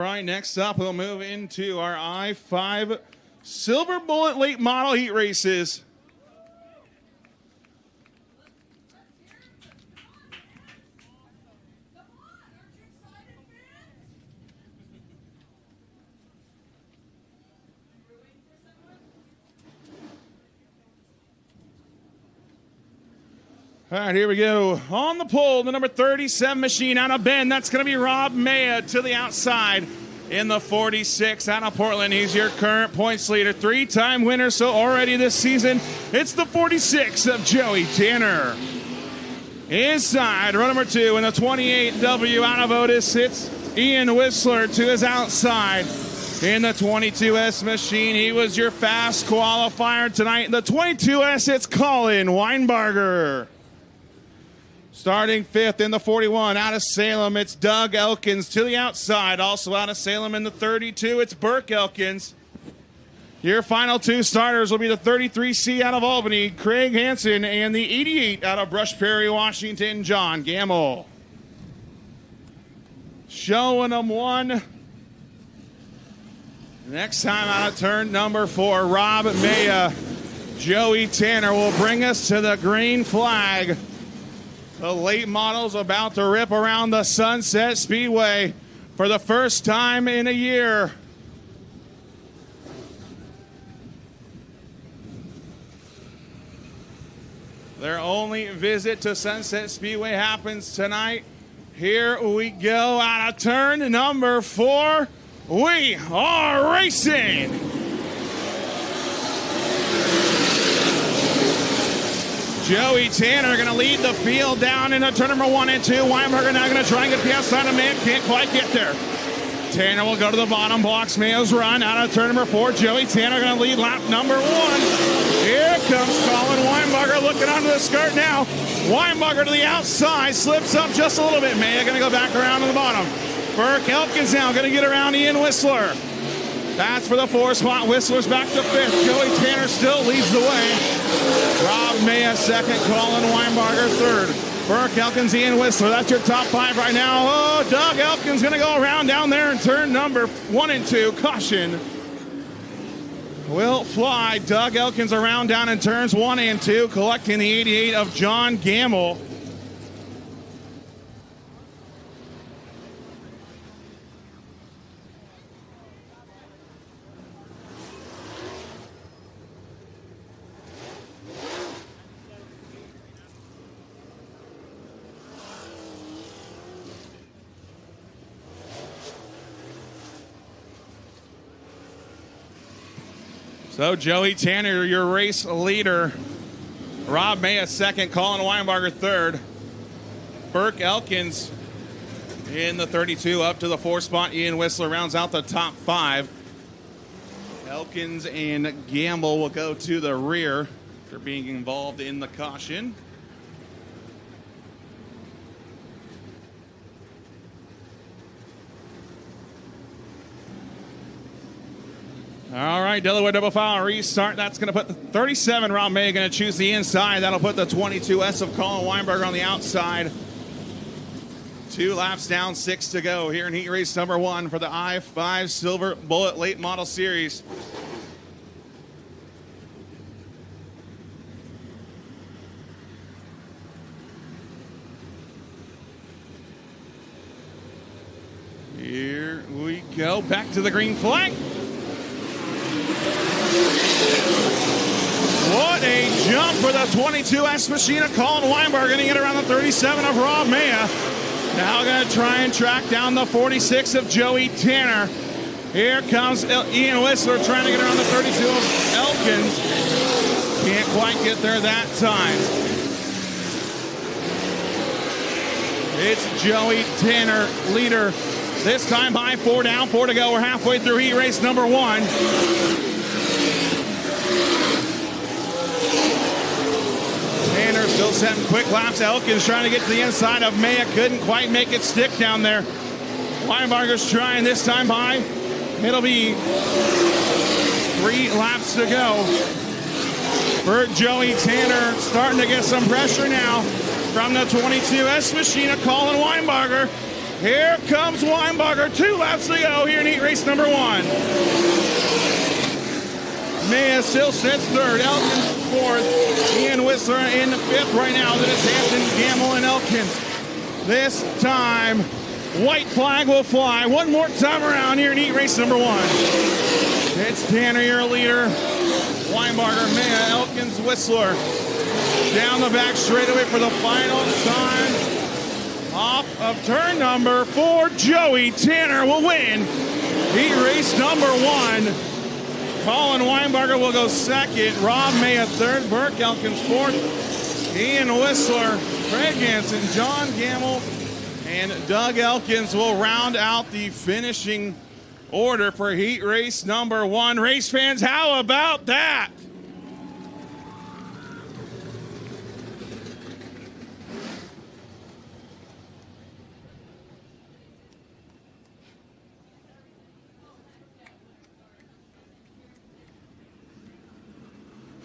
All right, next up, we'll move into our I-5 Silver Bullet late model heat races. All right, here we go. On the pole, the number 37 machine out of Bend. That's going to be Rob Maya to the outside in the 46 out of Portland. He's your current points leader, three-time winner. So already this season, it's the 46 of Joey Tanner. Inside, row number 2 in the 28W out of Otis. It's Ian Whistler to his outside. In the 22S machine, he was your fast qualifier tonight. In the 22S, it's Colin Weinbarger. Starting 5th in the 41 out of Salem, it's Doug Elkins to the outside. Also out of Salem in the 32, it's Burke Elkins. Your final 2 starters will be the 33C out of Albany, Craig Hansen, and the 88 out of Brush Prairie, Washington, John Gamble. Showing them one. Next time out of turn number 4, Rob Maya. Joey Tanner will bring us to the green flag. The late model's about to rip around the Sunset Speedway for the first time in a year. Their only visit to Sunset Speedway happens tonight. Here we go out of turn number 4. We are racing. Joey Tanner going to lead the field down into turn number 1 and 2. Weinberger now going to try and get the outside of man. Can't quite get there. Tanner will go to the bottom blocks. Mayo's run out of turn number 4. Joey Tanner going to lead lap number 1. Here comes Colin Weinberger looking onto the skirt now. Weinberger to the outside. Slips up just a little bit. Mayo going to go back around to the bottom. Burke Elkins now going to get around Ian Whistler. That's for the 4 spot. Whistler's back to 5th. Joey Tanner still leads the way. Rob Maya 2nd. Colin Weinbarger 3rd. Burke Elkins, Ian Whistler. That's your top 5 right now. Oh, Doug Elkins going to go around down there in turn number 1 and 2. Caution will fly. Doug Elkins around down in turns 1 and 2, collecting the 88 of John Gamble. So Joey Tanner, your race leader. Rob Maya 2nd, Colin Weinbarger 3rd. Burke Elkins in the 32 up to the 4 spot. Ian Whistler rounds out the top 5. Elkins and Gamble will go to the rear for being involved in the caution. All right, Delaware double file restart. That's going to put the 37. Rob May going to choose the inside. That'll put the 22S of Colin Weinberger on the outside. 2 laps down, 6 to go here in heat race number 1 for the I-5 Silver Bullet Late Model Series. Here we go, back to the green flag. What a jump for the 22S machine of Colin Weinberger, going to get around the 37 of Rob Maya. Now going to try and track down the 46 of Joey Tanner. Here comes Ian Whistler trying to get around the 32 of Elkins. Can't quite get there that time. It's Joey Tanner, leader. This time by 4 down, 4 to go. We're halfway through heat race number 1. Tanner still setting quick laps. Elkins trying to get to the inside of Maya. Couldn't quite make it stick down there. Weinbarger's trying this time by. It'll be 3 laps to go. For Joey Tanner, starting to get some pressure now from the 22S machine of Colin Weinbarger. Here comes Weinbarger. 2 laps to go here in heat race number 1. Maya still sits third. Elkins fourth. Ian Whistler in fifth right now. Then it's Hampton, Gamble, and Elkins. This time, white flag will fly one more time around here in heat race number 1. It's Tanner, your leader. Weinbarger, Maya, Elkins, Whistler. Down the back straightaway for the final time. Off of turn number 4, Joey Tanner will win heat race number 1. Colin Weinbarger will go second. Rob Maya third. Burke Elkins fourth. Ian Whistler, Craig Hansen, John Gamble, and Doug Elkins will round out the finishing order for heat race number 1. Race fans, how about that?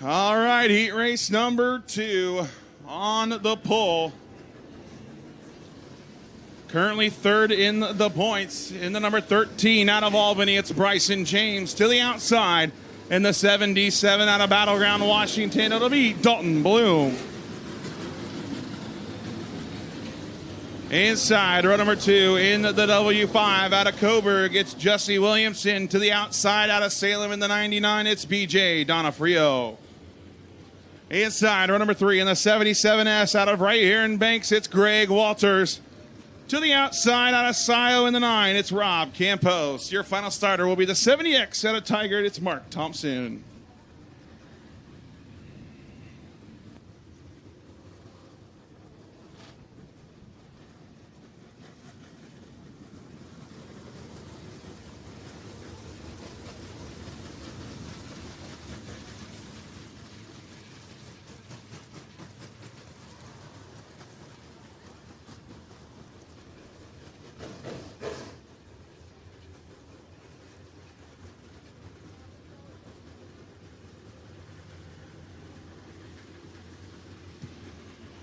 All right, heat race number 2 on the pole. Currently third in the points. In the number 13 out of Albany, it's Bryson James. To the outside, in the 77 out of Battleground, Washington, it'll be Dalton Bloom. Inside, row number 2 in the W5 out of Coburg, it's Jesse Williamson. To the outside out of Salem in the 99, it's BJ Donofrio. Inside, row number 3 in the 77S out of right here in Banks, it's Greg Walters. To the outside out of Scio in the 9, it's Rob Campos. Your final starter will be the 70X out of Tigard, it's Mark Thompson.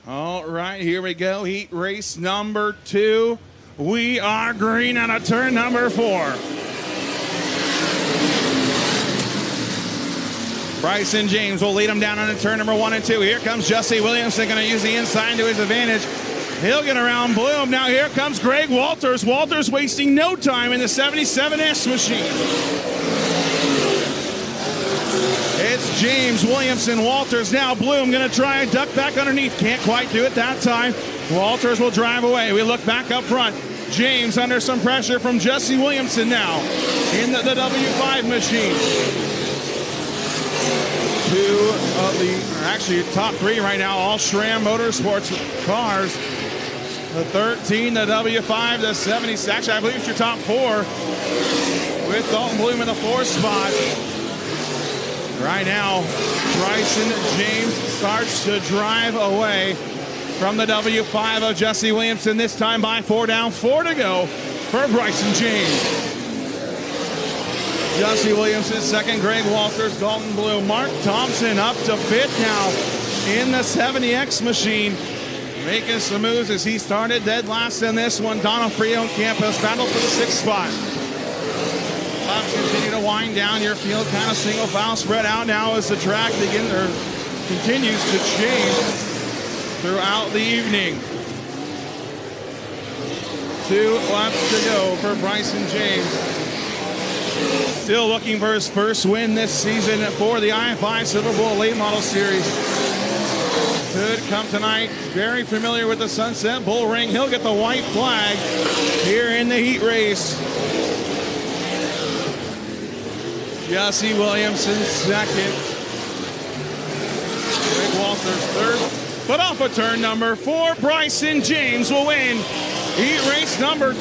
All right, here we go. Heat race number 2. We are green out of turn number 4. Bryson James will lead him down on turn number 1 and 2. Here comes Jesse Williamson, going to use the inside to his advantage. He'll get around Bloom. Now here comes Greg Walters. Walters wasting no time in the 77S machine. It's James, Williamson, Walters. Now Bloom going to try and duck back underneath. Can't quite do it that time. Walters will drive away. We look back up front. James under some pressure from Jesse Williamson now in the W5 machine. 2 of the, actually top 3 right now, all SRAM Motorsports cars. The 13, the W5, the 70. Actually, I believe it's your top 4 with Dalton Bloom in the 4th spot. Right now, Bryson James starts to drive away from the W5 of Jesse Williamson, this time by 4 down, 4 to go for Bryson James. Jesse Williamson second, Greg Walters, Dalton Bloom, Mark Thompson up to 5th now in the 70X machine. Making some moves as he started dead last in this one. Donofrio and Campos battle for the 6th spot. Laps continue to wind down. Your field kind of single file spread out now as the track continues to change throughout the evening. 2 laps to go for Bryson James. Still looking for his first win this season for the IFI Silver Bowl Late Model Series. Could come tonight. Very familiar with the Sunset Bull Ring. He'll get the white flag here in the heat race. Jesse Williamson second. Greg Walters third. But off of turn number 4, Bryson James will win heat race number 2.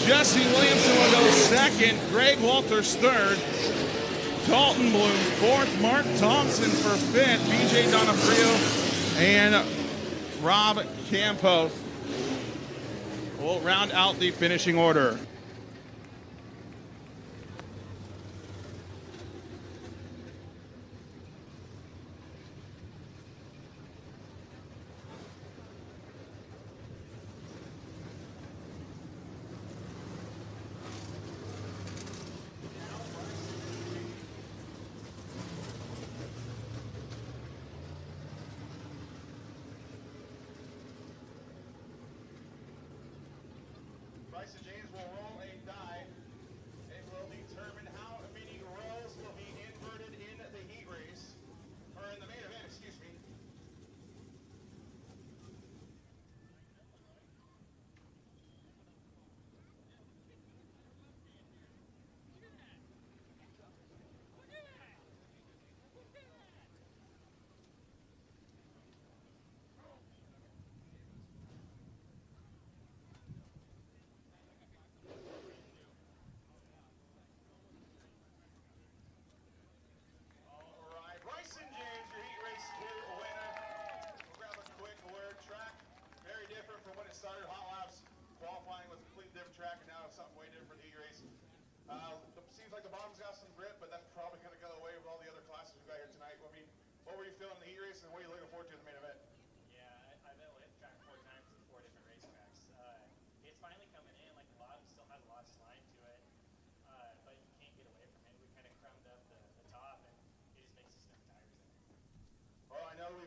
Jesse Williamson will go second. Greg Walters third. Dalton Bloom fourth. Mark Thompson for 5th. BJ Donofrio and Rob Campos will round out the finishing order.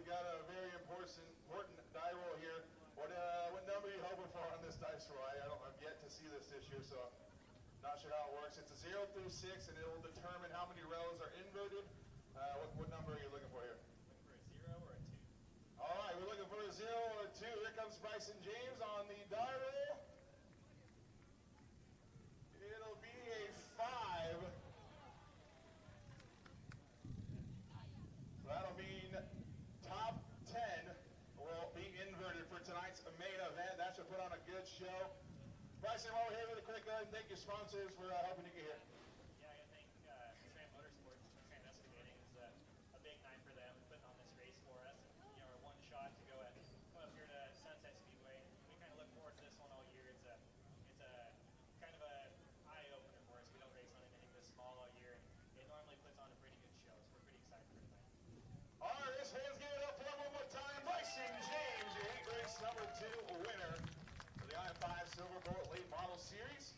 we've got a very important die roll here. What number are you hoping for on this dice roll? I've yet to see this issue, so not sure how it works. It's a 0 through 6, and it will determine how many rows are inverted. What number are you looking for here? Looking for a 0 or a 2. All right, we're looking for a 0 or a 2. Here comes Bryson James on the die roll. It'll be a 5. So that'll mean top 10 will be inverted for tonight's main event. That should put on a good show. Bryson, while we're here really quick, go ahead and thank your sponsors for helping you get here. Yeah, I gotta thank Trans Motorsports and Trans Excavating. It's a big night for them putting on this race for us. And, you know, our one shot to go up here to Sunset Speedway. We kind of look forward to this one all year. It's a kind of a eye opener for us. We don't race on anything this small all year. It normally puts on a pretty good show, so we're pretty excited for tonight. All right, let's hands give it up for him one more time. Bryson James, your heat race number 2 winner for the I-5 Silver Bullet Late Model Series.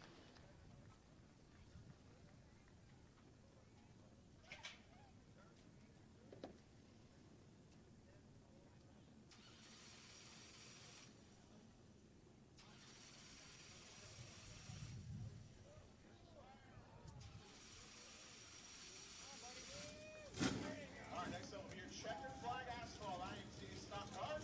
All right, next up will be your checkered flag asphalt IMC stock cars.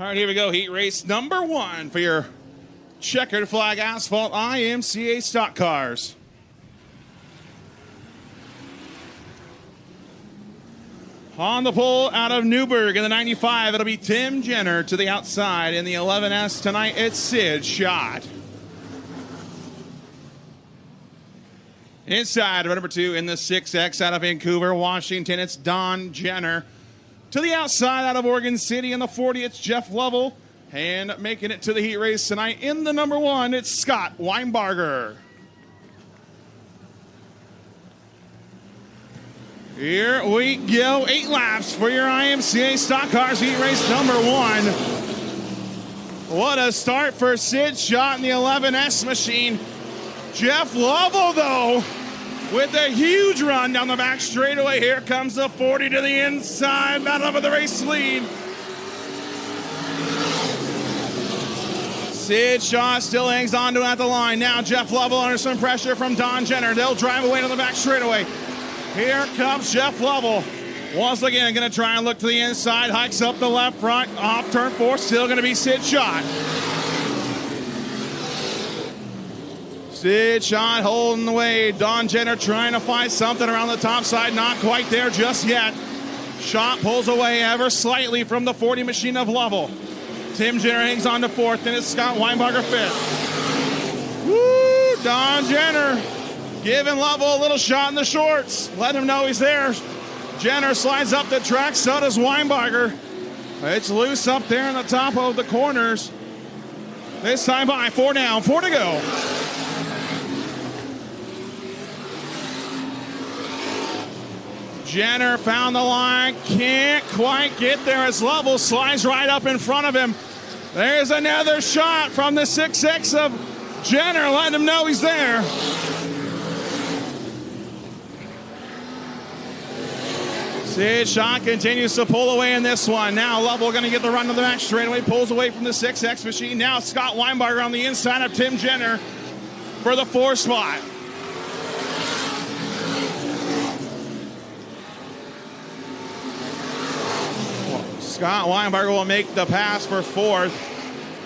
All right, here we go. Heat race number 1 for your checkered flag asphalt IMCA stock cars. On the pole out of Newburgh in the 95, it'll be Tim Jenner. To the outside in the 11S tonight, it's Sid Schott. Inside, number 2 in the 6X out of Vancouver, Washington, it's Don Jenner. To the outside out of Oregon City in the 40, it's Jeff Lovell. And making it to the heat race tonight in the number 1, it's Scott Weinbarger. Here we go. 8 laps for your IMCA stock cars heat race number 1. What a start for Sid Schott in the 11S machine. Jeff Lovell, though, with a huge run down the back straightaway. Here comes the 40 to the inside, battling for the race lead. Sid Schott still hangs on to it at the line. Now Jeff Lovell under some pressure from Don Jenner. They'll drive away to the back straightaway. Here comes Jeff Lovell. Once again, going to try and look to the inside. Hikes up the left front. Off turn 4, still going to be Sid Schott. Sid Schott holding the way. Don Jenner trying to find something around the top side. Not quite there just yet. Schott pulls away ever slightly from the 40 machine of Lovell. Tim Jenner hangs on to 4th, and it's Scott Weinbarger 5th. Woo! Don Jenner giving Lovell a little shot in the shorts. Let him know he's there. Jenner slides up the track, so does Weinbarger. It's loose up there in the top of the corners. This time by 4 down, 4 to go. Jenner found the line, can't quite get there as Lovell slides right up in front of him. There's another shot from the 6X of Jenner, letting him know he's there. Sid Schott continues to pull away in this one. Now Lovell going to get the run to the back straightaway, pulls away from the 6X machine. Now Scott Weinbarger on the inside of Tim Jenner for the 4 spot. Scott Weinbarger will make the pass for 4th.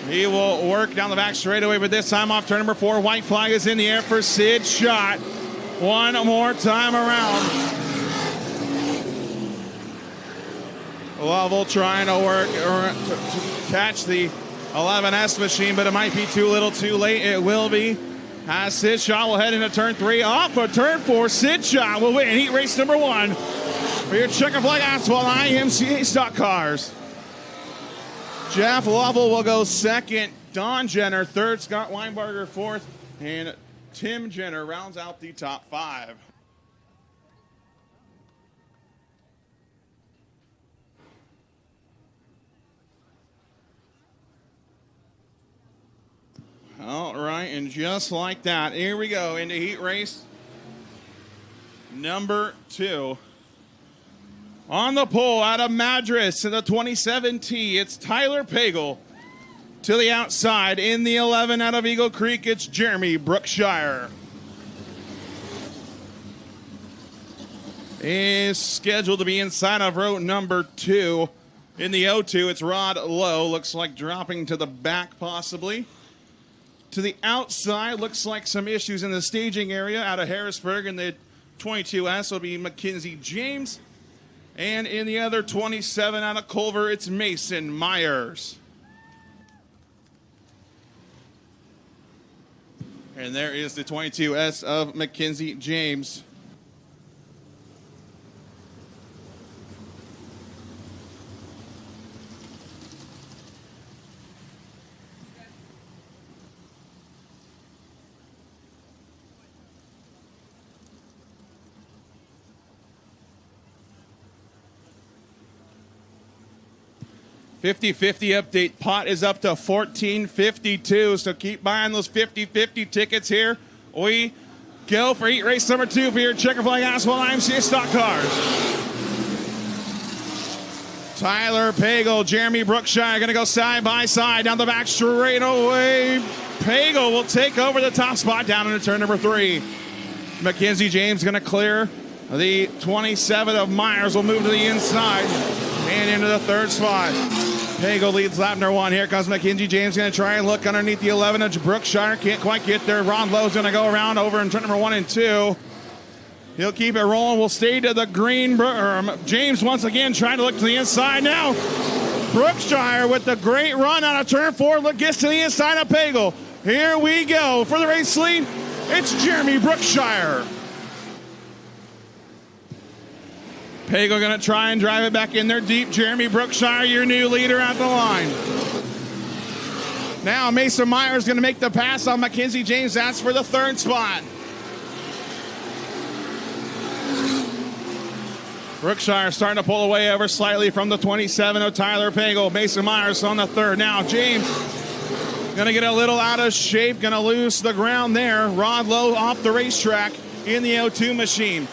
He will work down the back straightaway, but this time off turn number 4. White flag is in the air for Sid Schott. One more time around. Lovell trying to work to catch the 11S machine, but it might be too little too late. It will be. As Sid Shaw will head into turn 3. Off of turn 4, Sid Shaw will win heat race number 1 for your Checker Flag Asphalt IMCA stock cars. Jeff Lovell will go second. Don Jenner third. Scott Weinberger fourth. And Tim Jenner rounds out the top 5. All right, and just like that, here we go into heat race number 2. On the pole out of Madras in the 27T, it's Tyler Pagel. To the outside in the 11 out of Eagle Creek, it's Jeremy Brookshire. Is scheduled to be inside of row number 2. In the O2, it's Rod Lowe. Looks like dropping to the back possibly. To the outside, looks like some issues in the staging area out of Harrisburg. In the 22S will be Mackenzie James. And in the other 27 out of Culver, it's Mason Myers. And there is the 22S of Mackenzie James. 50-50 update. Pot is up to $14.52, so keep buying those 50-50 tickets here. We go for heat race number 2 for your Checker Flag Asphalt IMCA stock cars. Tyler Pagel, Jeremy Brookshire going to go side by side down the back straightaway. Pagel will take over the top spot down into turn number 3. Mackenzie James going to clear the 27 of Myers, will move to the inside and into the 3rd spot. Pagel leads lap number 1. Here comes Mackenzie James, going to try and look underneath the 11 of Brookshire. Can't quite get there. Ron Lowe's going to go around over in turn number 1 and 2. He'll keep it rolling. We'll stay to the green. James once again trying to look to the inside now. Brookshire with the great run out of turn 4. Look, gets to the inside of Pagel. Here we go for the race lead. It's Jeremy Brookshire. Pagel going to try and drive it back in there deep. Jeremy Brookshire, your new leader at the line. Now Mason Myers going to make the pass on Mackenzie James. That's for the 3rd spot. Brookshire starting to pull away ever slightly from the 27 of Tyler Pagel. Mason Myers on the 3rd. Now James going to get a little out of shape. Going to lose the ground there. Rod Lowe off the racetrack in the O2 machine.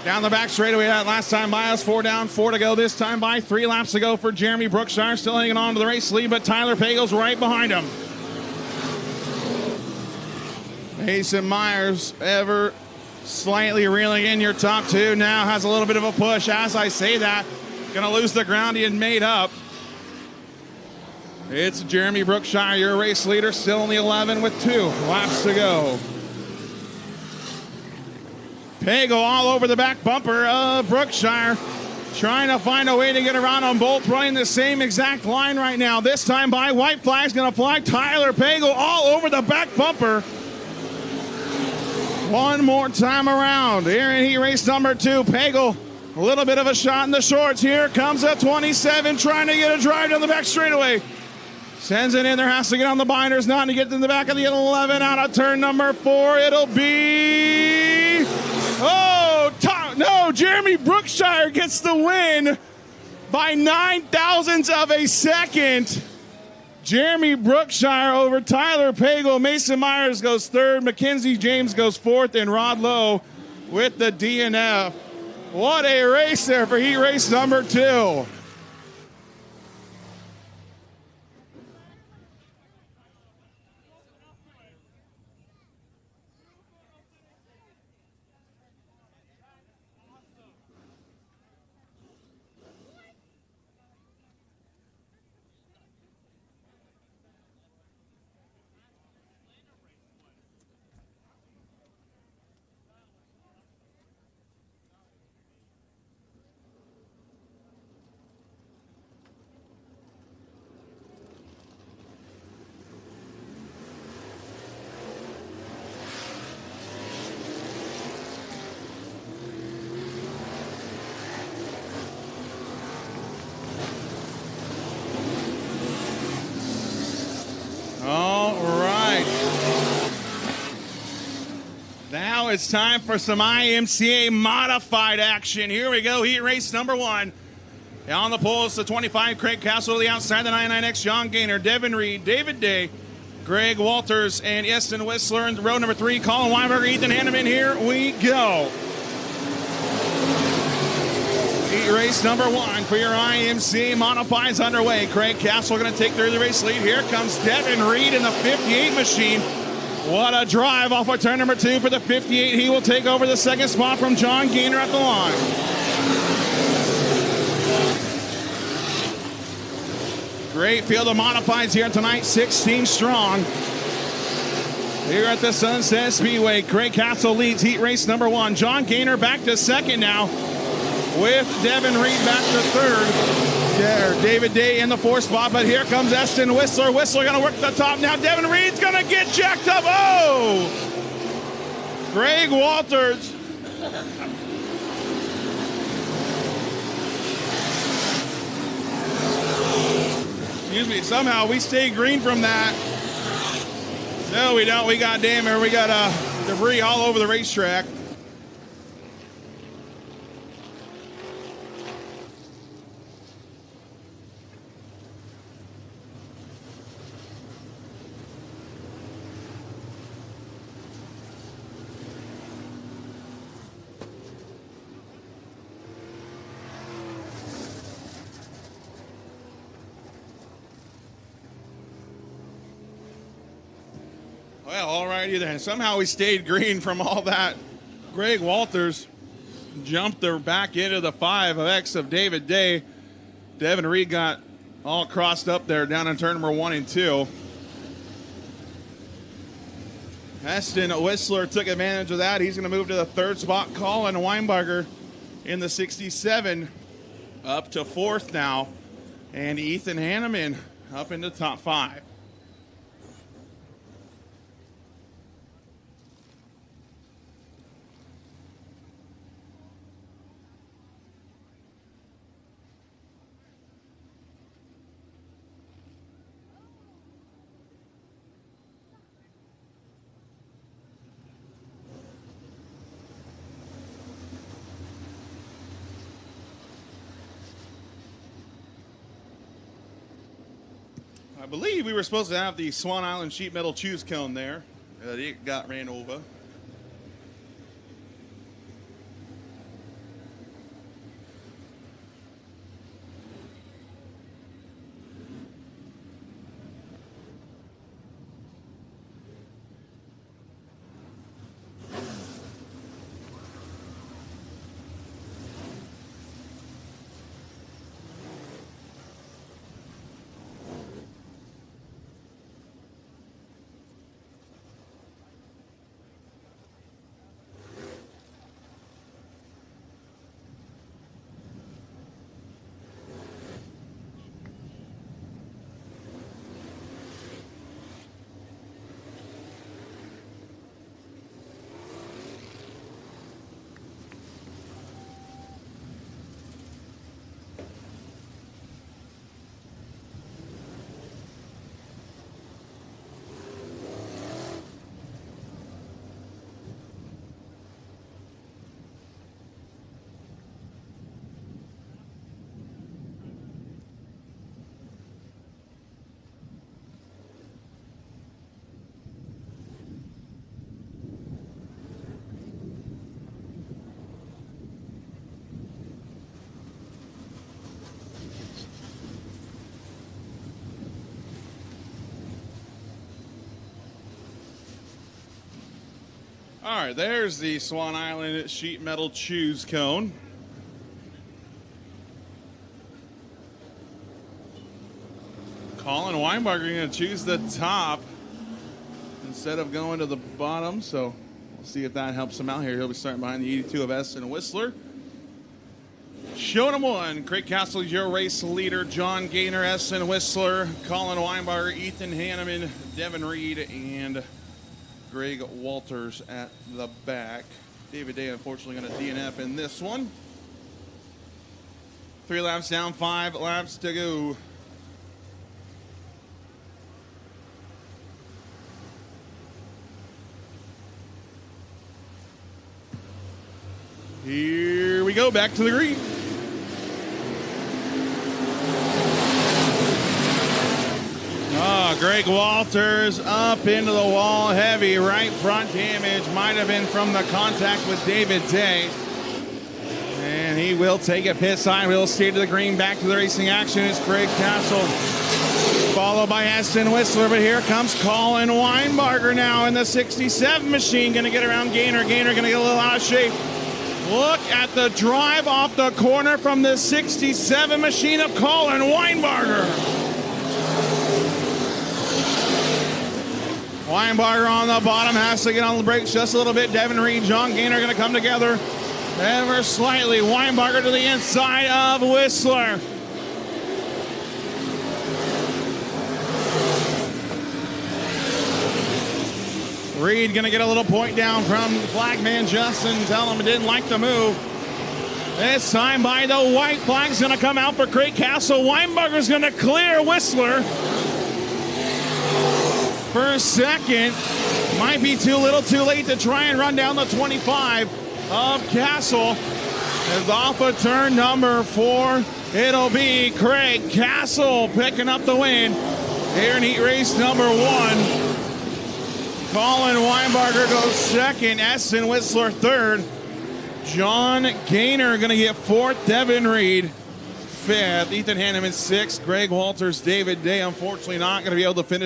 Down the back straightaway that last time by us. 4 down, 4 to go this time by. 3 laps to go for Jeremy Brookshire. Still hanging on to the race lead, but Tyler Pagel's right behind him. Mason Myers ever slightly reeling in your top 2. Now has a little bit of a push. As I say that, going to lose the ground he had made up. It's Jeremy Brookshire, your race leader, still in the 11 with 2 laps to go. Pagel all over the back bumper of Brookshire, trying to find a way to get around on both, running the same exact line right now. This time by white flag's going to fly. Tyler Pagel all over the back bumper. One more time around. Here in heat race number 2, Pagel, a little bit of a shot in the shorts. Here comes a 27 trying to get a drive down the back straightaway. Sends it in there, has to get on the binders, not to get in the back of the 11 out of turn number 4. It'll be... no, Jeremy Brookshire gets the win by 9 thousandths of a second. Jeremy Brookshire over Tyler Pagel. Mason Myers goes 3rd. Mackenzie James goes 4th. And Rod Lowe with the DNF. What a race there for heat race number 2. it's time for some IMCA modified action. Here we go, heat race number 1. On the pole is the 25, Craig Castle to the outside, the 99X, John Gaynor, Devin Reed, David Day, Greg Walters, and Easton Whistler in row number 3. Colin Weinberger, Ethan Hanneman, here we go. Heat race number 1 for your IMCA modifieds underway. Craig Castle going to take the race lead. Here comes Devin Reed in the 58 machine. What a drive off of turn number 2 for the 58. He will take over the second spot from John Gaynor at the line. Great field of modifieds here tonight, 16 strong. Here at the Sunset Speedway, Craig Castle leads heat race number 1. John Gaynor back to second now, with Devin Reed back to third. There, David Day in the 4th spot, but here comes Easton Whistler. Whistler gonna work the top now. Devin Reed's gonna get jacked up. Oh! Greg Walters. Excuse me, somehow we stay green from that. No, we don't. We got debris all over the racetrack. Well, all righty then. Somehow we stayed green from all that. Greg Walters jumped her back into the 5X of David Day. Devin Reed got all crossed up there down in turn number 1 and 2. Easton Whistler took advantage of that. He's going to move to the 3rd spot. Colin Weinberger in the 67 up to 4th now. And Ethan Hanneman up into top 5. I believe we were supposed to have the Swan Island sheet metal choose cone there. It got ran over. All right, there's the Swan Island sheet metal choose cone. Colin Weinberger going to choose the top instead of going to the bottom, so we'll see if that helps him out here. He'll be starting behind the 82 of Easton Whistler. Show number 1, Craig Castle, your race leader. John Gaynor, Easton Whistler, Colin Weinberger, Ethan Hanneman, Devin Reed, and Greg Walters at the back. David Day, unfortunately, going to DNF in this one. 3 laps down, 5 laps to go. Here we go, back to the green. Greg Walters up into the wall, heavy right front damage. Might have been from the contact with David Day. And he will take a pit sign. We'll stay to the green. Back to the racing action is Craig Castle, followed by Esten Whistler. But here comes Colin Weinbarger now in the 67 machine. Going to get around Gaynor. Gaynor going to get a little out of shape. Look at the drive off the corner from the 67 machine of Colin Weinbarger. Weinbarger on the bottom, has to get on the brakes just a little bit. Devin Reed, John Gaynor going to come together ever slightly. Weinbarger to the inside of Whistler. Reed going to get a little point down from flagman Justin, telling him he didn't like the move. This time by the white flag's going to come out for Craig Castle. Weinbarger's going to clear Whistler. For second, might be too little too late to try and run down the 25 of Castle. As off of turn number 4, it'll be Craig Castle picking up the win here in heat race number 1. Colin Weinbarger goes second, Esten Whistler third. John Gaynor going to get fourth, Devin Reed fifth, Ethan Hanneman sixth, Greg Walters, David Day unfortunately not going to be able to finish